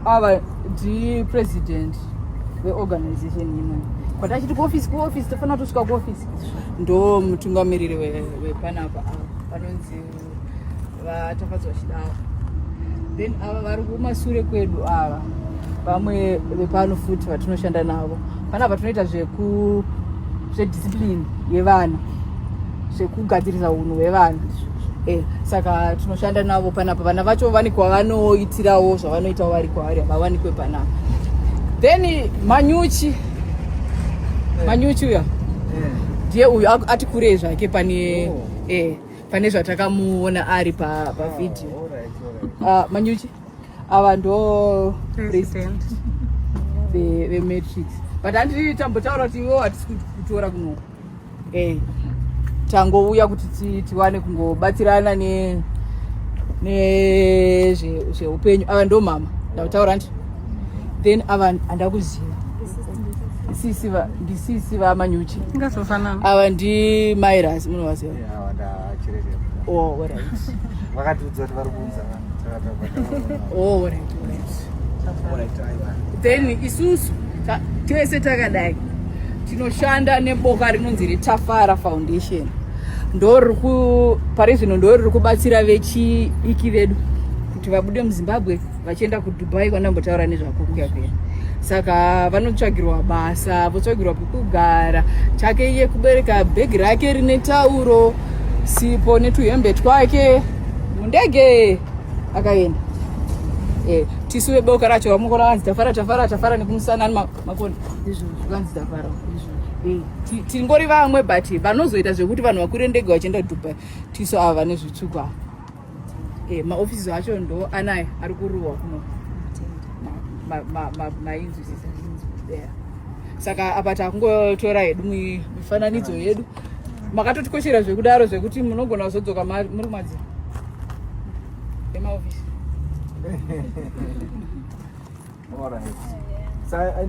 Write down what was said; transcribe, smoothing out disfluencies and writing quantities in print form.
ava ndipresident weorganization imwe kwatachiti kuofisi tofanira kutosvika kuofisi ndo mutungamiriri wepanapa panonzi vatafadzwa chidavo. Then ava vari kumasure kwedu ava vamwe vepano futi vatinoshanda navo panapa tunoita zvediscipline yevana zvekugadzirisa unhu hwevana. Saka tinoshanda navo panapa vana vacho vane kwavanoitirawo zvavanoitawo vari kwavari havawanikwe panapa. Then manyuchi uya ndiye uyu ati kurei zvake pane zvatakamuona ari pavhidhiyo. Manyuchi ava ndo president vematrix but handiti tambotaura kuti ivo hatisi kutora kuno tangouya kuti tiwane kungobatsirana nezveupenyu. Ava ndo mama ndautaura ndi then ava handakuziva ndisisi vamanyuchi ava ndi mairas munovaziva. Then isusu tese takadai tinoshanda neboka rinonzi reTafara Foundation pari zvino ndo riri kubatsira vechiiki vedu kuti vabude muZimbabwe vachienda kuDubai kwandambotaura nezvako kuyapera. Saka vanotsvagirwa basa, votsvagirwa pekugara, chake iye kubereka bhegi rake rine tauro, sipo netuhembe twake, mundege akaenda. Tisu veboka racho vamukona vanzi Tafara nekumusana makoni izvo zvikanzi Tafara. Tingori vamwe but vanozoita zvekuti vanhu vakwire ndege vachienda Dubai tisu ava nezvitsvuku ava. Maofisi acho ndo anaya ari kuruwa kuno mainzwi there. Saka apa takungotora hedu mifananidzo yedu makatotikoshera zvekudaro zvekuti munogona kuzodzoka muri madziro emaofisi. All right. So I